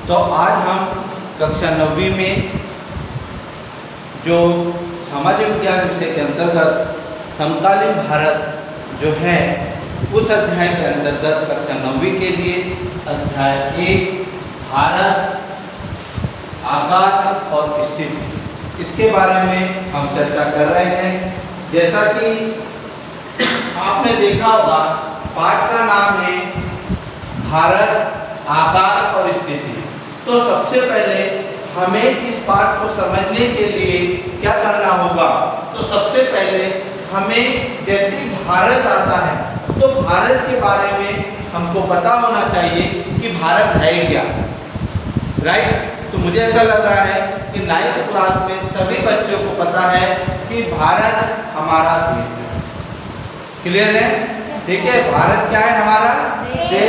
तो आज हम कक्षा 9वीं में जो सामाजिक विज्ञान विषय के अंतर्गत समकालीन भारत जो है उस अध्याय के अंतर्गत कक्षा 9वीं के लिए अध्याय 1 भारत आकार और स्थिति इसके बारे में हम चर्चा कर रहे हैं। जैसा कि आपने देखा होगा पाठ का नाम है भारत आकार और स्थिति। तो सबसे पहले हमें इस पाठ को समझने के लिए क्या करना होगा, तो सबसे पहले हमें जैसे भारत आता है तो भारत के बारे में हमको पता होना चाहिए कि भारत है क्या, राइट। तो मुझे ऐसा लग रहा है कि 9th क्लास में सभी बच्चों को पता है कि भारत हमारा देश है। क्लियर है? ठीक है, भारत क्या है? हमारा देश है।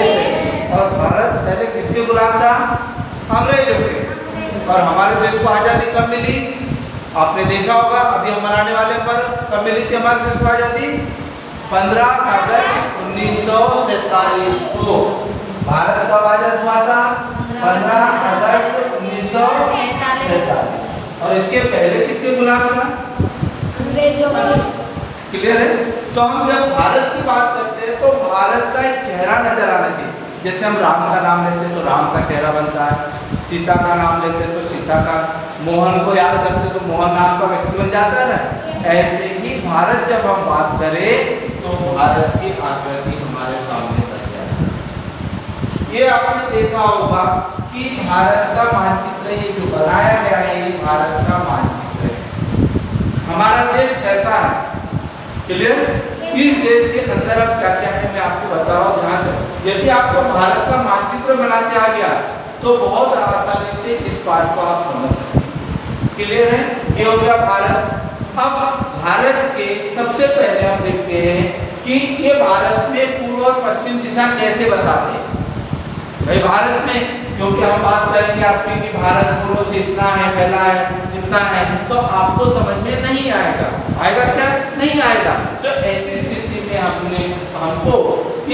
और भारत पहले किसके गुलाम था? अंग्रेजों के। और हमारे देश को आज़ादी कब मिली? आपने देखा होगा, अभी हम मनाने वाले पर कब मिली थी हमारे देश को आज़ादी? 15 अगस्त 1947 को भारत कब आज़ाद हुआ था? 15 अगस्त 1947। और इसके पहले किसके गुलाम था? अंग्रेजों के। क्लियर है? तो हम जब भारत की बात करते हैं तो भारत का एक चेहरा नजर आना चाहिए। जैसे हम राम का नाम लेते हैं तो राम का चेहरा बनता है, सीता का नाम लेते हैं तो सीता का, मोहन को याद करते हैं तो मोहन नाम का व्यक्ति बन जाता है ना। ऐसे ही भारत जब हम बात करें तो भारत की आकृति हमारे सामने बन जाए। ये आपने देखा होगा कि भारत का मानचित्र ये जो बनाया गया है ये भारत का मानचित्र है। हमारा देश कैसा है? क्लियर? इस देश के अंदर अब क्या क्या है मैं आपको बता रहा हूँ ध्यान से। यदि आपको भारत का मानचित्र बनाते आ गया तो बहुत आसानी से इस बात को आप समझ सकते हैं। क्लियर है? ये हो गया भारत। अब भारत के सबसे पहले हम देखते हैं कि ये भारत में पूर्व और पश्चिम दिशा कैसे बताते हैं। भाई भारत में क्योंकि हम बात करेंगे आपकी कि भारत पूर्व से इतना है, फैला है, इतना है, तो आपको समझ में नहीं आएगा। आएगा क्या? नहीं आएगा। तो ऐसी स्थिति में हमको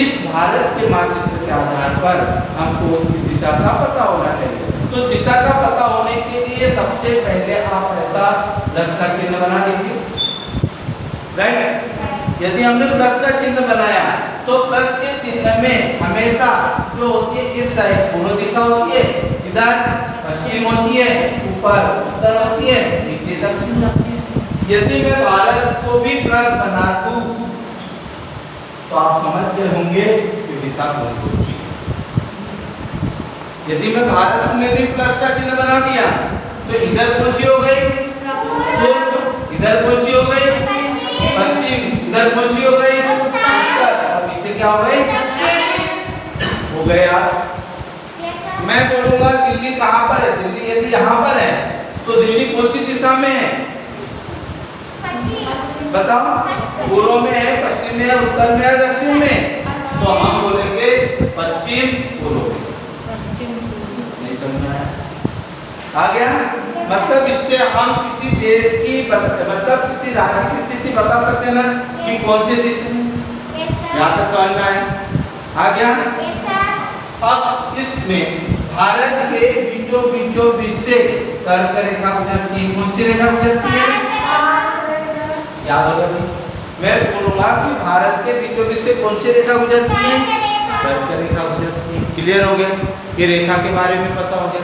इस भारत के मानचित्र के आधार पर हमको उसकी दिशा का पता होना चाहिए। तो दिशा का पता होने के लिए सबसे पहले आप ऐसा प्लस का चिन्ह बना लीजिए, राइट। यदि हमने प्लस का चिन्ह बनाया तो प्लस के चिन्ह में हमेशा जो होती है इस साइड पूर्व दिशा होती है, इधर पश्चिम होती है, ऊपर उत्तर होती है, नीचे दक्षिण होती है। यदि मैं भारत को भी प्लस बना दूं तो आप समझते होंगे कि दिशा कौन होगी। यदि मैं भारत में भी प्लस का चिन्ह बना दिया तो इधर कौन सी हो गई? इधर कौन सी हो गई? पश्चिम। इधर कौन सी हो गई? उत्तर। और नीचे क्या हो गई? हो गया। मैं बोलूंगा दिल्ली कहाँ पर है? दिल्ली यदि यहाँ पर है तो दिल्ली कौन सी दिशा में है? बताओ, पूर्व में है, पश्चिम में है, उत्तर में है, दक्षिण में? तो हम बोलेंगे पश्चिम पूर्व। नहीं समझ आया? आ गया? मतलब इससे हम किसी देश की मतलब किसी राज्य की स्थिति बता सकते हैं ना कि कौन से देश में। यहाँ तक समझ में आया? आ गया? अब इसमें भारत के बीचों बीच से कर्क रेखा गुजरती है। कौन सी रेखा गुजरती है? याद होगा नहीं? मैं बोलूंगा कि भारत के बीचों बीच से कौन सी रेखा गुजरती है? कर्क रेखा गुजरती है। क्लियर हो गया? ये रेखा के बारे में पता हो गया।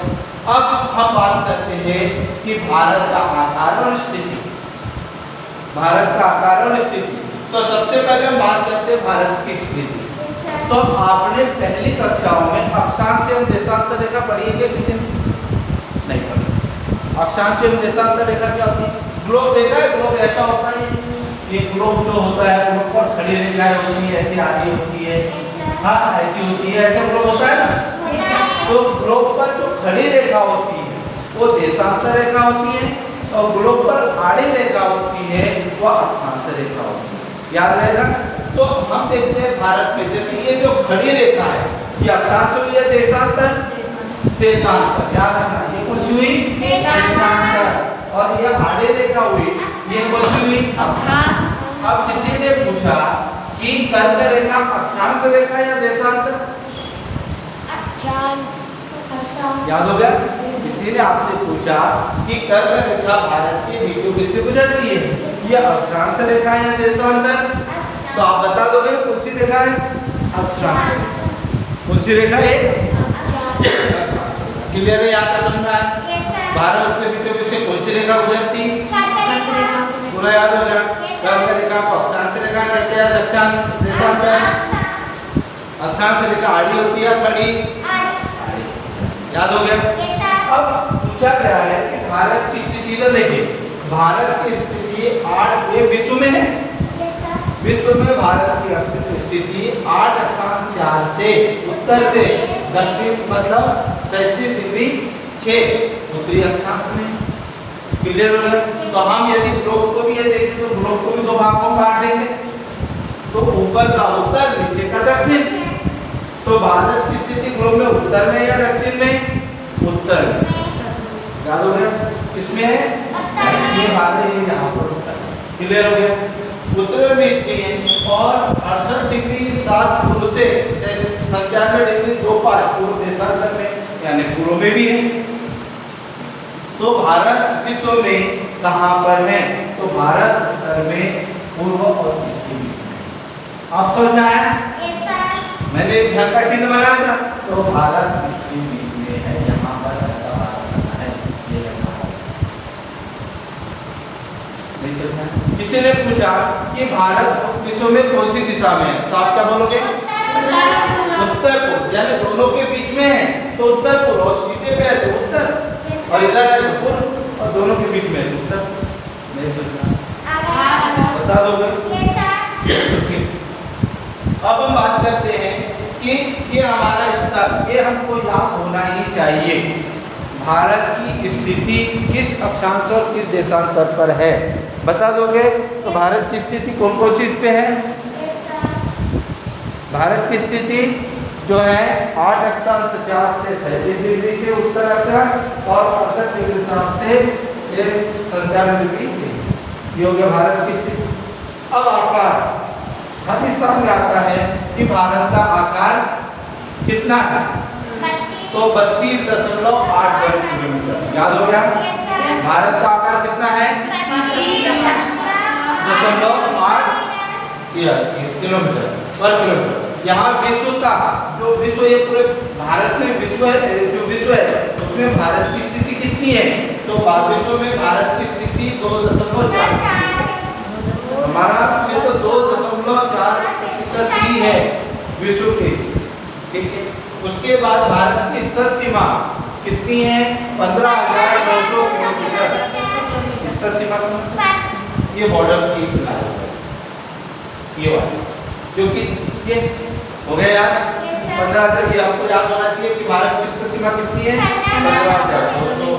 अब हम बात करते हैं कि भारत का आकार और स्थिति। भारत का आकार और स्थिति। तो सबसे पहले हम बात करते हैं भारत की स्थिति। तो आपने पहली कक्षाओं में अक्षांश एवं देशांतर रेखा पढ़ी है क्या किसी ने? नहीं पढ़ी। अक्षांश एवं देशांतर रेखा क्या होती है? ग्लोब देखा है? ग्लोब ऐसा होता है, ये ग्लोब जो होता है ग्लोब पर खड़ी रेखाएं होती है, ऐसी आधी होती है, हाँ ऐसी होती है, ऐसा ग्लोब होता है ना। तो ग्लोब पर जो खड़ी रेखा होती है वो देशांतर रेखा होती है और ग्लोब पर आड़ी रेखा होती है वो अक्षांश रेखा होती है। याद रहेगा? तो हम देखते हैं भारत में जैसे ये जो खड़ी रेखा है ये अक्षांश हुई है, देशांतर देशांतर। याद रखना, ये कौन सी हुई? देशांतर। और ये आड़ी रेखा हुई, ये कौन सी हुई? अक्षांश। अब किसी ने पूछा कि कर्क रेखा अक्षांश रेखा या देशांतर? अक्षांश। याद हो गया? किसी ने आपसे पूछा कि कर्क रेखा भारत के बीचों बीच से गुजरती है, ये अक्षांश रेखा है या देशांतर? तो आप बता दोगे कौन सी रेखा है? अक्षांश रेखा। कौन सी रेखा है? क्लियर है? यहाँ तक समझ में आया? भारत के बीचों बीच से कौन सी रेखा गुजरती? पूरा याद हो गया? कर्क रेखा को अक्षांश रेखा कहते हैं, अक्षांश देशांतर। अक्षांश रेखा आड़ी होती है, खड़ी? याद हो गया? अब पूछा गया है कि भारत की स्थिति तो देखिए, भारत की स्थिति 8 ये विश्व में है, विश्व में भारत की स्थिति 8 अक्षांश 4 से उत्तर से दक्षिण मतलब 37 डिग्री 6 उत्तरी अक्षांश में। क्लियर हो गया? तो हम यदि ग्लोब को भी ये देखें तो ग्लोब को भी दो भागों में बांट देंगे, तो ऊपर का उत्तर, नीचे का दक्षिण। तो भारत की स्थिति ग्लोब में उत्तर में या दक्षिण में? उत्तर में। याद हो गया? किसमें है? इसमें भारत यहाँ पर उत्तर। क्लियर हो गया? उत्तर में इतनी है और 68 डिग्री 7 पूर्व से 97 डिग्री 25 पूर्व देशांतर में यानी पूर्व में भी है। तो भारत विश्व में कहाँ पर है? तो भारत उत्तर में, पूर्व और पश्चिम में। आप समझ में आया? मैंने एक घर का चिन्ह बनाया था, तो भारत इसके बीच में है, यहाँ पर ऐसा भारत है, ये भारत। नहीं समझा? किसी ने पूछा कि भारत विश्व में कौन सी दिशा में है, तो आप क्या बोलोगे? उत्तर पूर्व, यानी दोनों के बीच में है तो उत्तर पूर्व, और सीधे पे है तो उत्तर, और इधर है तो पूर्व, और दोनों के बीच में है तो उत्तर। नहीं समझा? बता दोगे? अब हम बात करते हैं कि ये हमारा स्तर, ये हमको याद होना ही चाहिए। भारत की स्थिति किस अक्षांश और किस देशांतर पर है? बता दोगे? तो भारत की स्थिति कौन कौन सी इस पे है? भारत की स्थिति जो है 8 अक्षांश 4 से 37 डिग्री से उत्तर अक्षांश और 68 डिग्री 7 से 97 डिग्री। ये हो गया भारत की स्थिति। अब आकार खालिस्तान में आता है कि भारत का आकार कितना है? तो 32.8 वर्ग किलोमीटर। याद हो गया? भारत का आकार कितना है? 32.8 किलोमीटर वर्ग किलोमीटर। यहाँ विश्व का जो विश्व, ये पूरे भारत में विश्व है, जो विश्व है उसमें भारत की स्थिति कितनी है? तो विश्व में भारत की स्थिति 2.4, हमारा सिर्फ 2.4% ही है विश्व की। ठीक है? उसके बाद भारत की स्तर सीमा कितनी है? 15,900 किलोमीटर स्तर सीमा। ये बॉर्डर की ये वाली, क्योंकि ये हो गया यार 15,000। ये आपको याद होना चाहिए कि भारत की स्तर सीमा कितनी है? 15,900।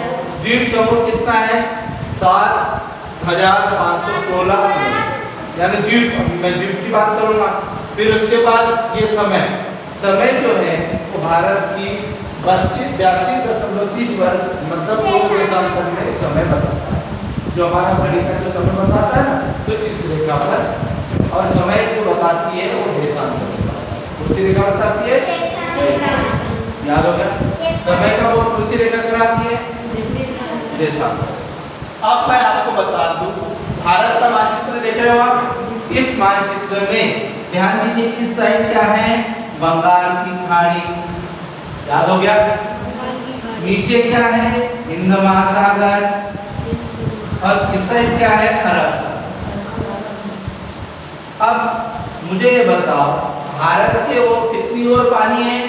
द्वीप समूह कितना है? 7,516 यानी द्वीप। मैं द्वीप की बात करूंगा। फिर उसके बाद ये समय जो है वो भारत की 82.30 वर्ग मतलब पूर्व देशांतर में समय बताता है। जो हमारा घड़ी का जो समय बताता है ना, तो इस रेखा पर, और समय जो बताती है वो देशांतर बताता है। कौन सी रेखा बताती है? याद हो गया? समय का वो कौन सी रेखा कराती है? देशांतर। अब मैं आपको बता दूं, भारत का मानचित्र देख रहे हो आप? इस मानचित्र में ध्यान दीजिए, इस साइड क्या है? बंगाल की खाड़ी। याद हो गया? नीचे क्या है? हिंद महासागर। और इस साइड क्या है? अरब सागर। अब मुझे ये बताओ, भारत के ओर कितनी ओर पानी है?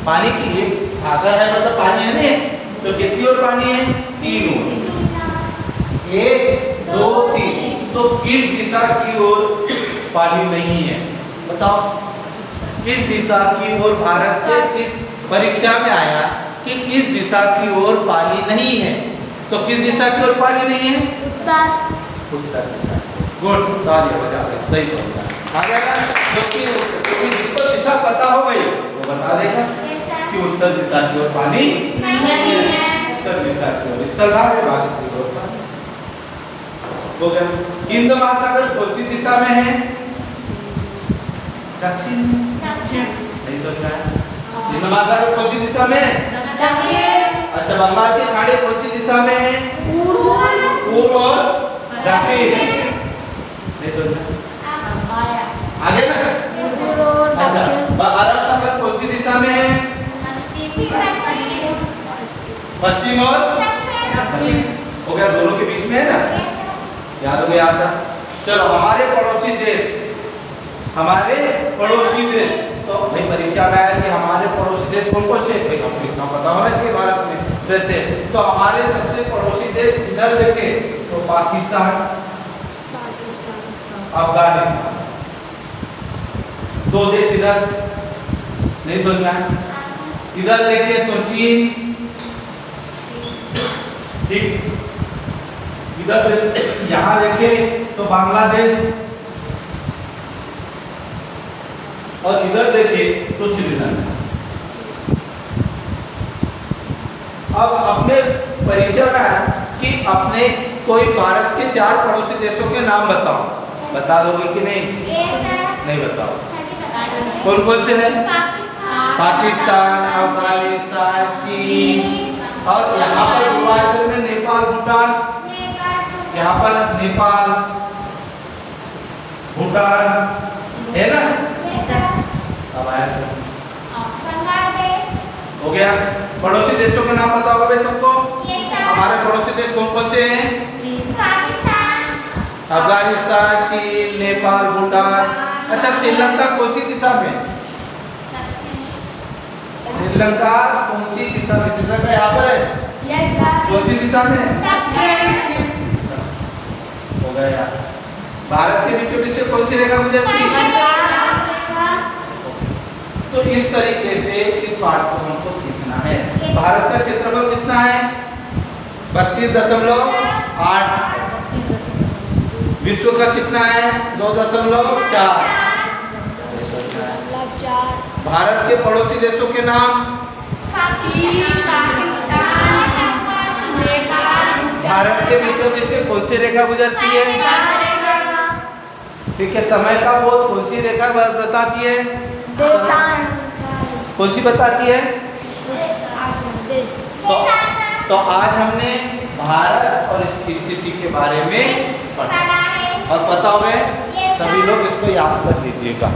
पानी की एक सागर है मतलब पानी है नहीं, तो कितनी ओर पानी है? 3 ओर। 1 2 3। तो किस दिशा की ओर पानी नहीं है? बताओ किस दिशा की ओर? भारत के इस परीक्षा में आया कि किस दिशा की ओर पानी नहीं है, तो किस दिशा की ओर पानी नहीं है? उत्तर दिशा। गुड, तालियां बजा रहे, सही समझा। आ जाएगा, क्योंकि जिसको दिशा पता हो गई वो बता देगा कि उत्तर दिशा की ओर पानी नहीं है। उत्तर दिशा की ओर स्थल भाग है, बाकी की ओर पानी हो गया। हिंद महासागर कौन सी दिशा में है? दक्षिण। नहीं समझ में आया? हिंद महासागर कौन सी दिशा में? अच्छा, बंगाल की खाड़ी कौन सी दिशा में? पूर्व और दक्षिण। नहीं सोचना आगे ना। अच्छा, अरब सागर कौन सी दिशा में है? पश्चिम और हो गया, दोनों के बीच में है ना, याद हो गया था। चलो, हमारे पड़ोसी देश तो भाई परीक्षा में आया कि हमारे पड़ोसी देश कौन कौन से, भाई आपको इतना पता होना चाहिए, भारत में रहते हैं। तो हमारे सबसे पड़ोसी देश इधर देखे तो पाकिस्तान, अफगानिस्तान, दो देश इधर, नहीं समझना है। इधर देखे तो चीन, ठीक, इधर यहाँ देखे तो बांग्लादेश, और इधर देखे तो श्रीलंका। अब अपने परीक्षा में आया कि अपने कोई भारत के 4 पड़ोसी देशों के नाम बताओ, बता दोगे कि नहीं? नहीं बताओ। कौन कौन से हैं? पाकिस्तान, अफगानिस्तान, चीन, और यहाँ पर हिमाचल में नेपाल, भूटान, यहाँ पर नेपाल, भूटान है ना। अब आया हो गया। पड़ोसी देशों के नाम बताओगे भाई सबको? हमारे पड़ोसी देश कौन कौन से हैं? अफगानिस्तान, चीन, नेपाल, भूटान। अच्छा, श्रीलंका कौन सी दिशा में? श्रीलंका कौन सी दिशा में? श्रीलंका यहाँ पर है, कौन सी दिशा में? हो गया। भारत के बीचों बीच से कौन सी रेखा गुजरती है? तो इस तरीके से इस पाठ को हमको सीखना है। भारत का क्षेत्रफल कितना है? 32.8। विश्व का कितना है? 2.4। भारत के पड़ोसी देशों के नाम? भारत के बीचों बीच से कौन सी रेखा गुजरती है? ठीक है, समय का बोध कौन सी रेखा बताती है? कौन सी बताती है? तो आज हमने भारत और इसकी स्थिति के बारे में पढ़ा, और पता होगा सभी लोग इसको याद कर लीजिएगा।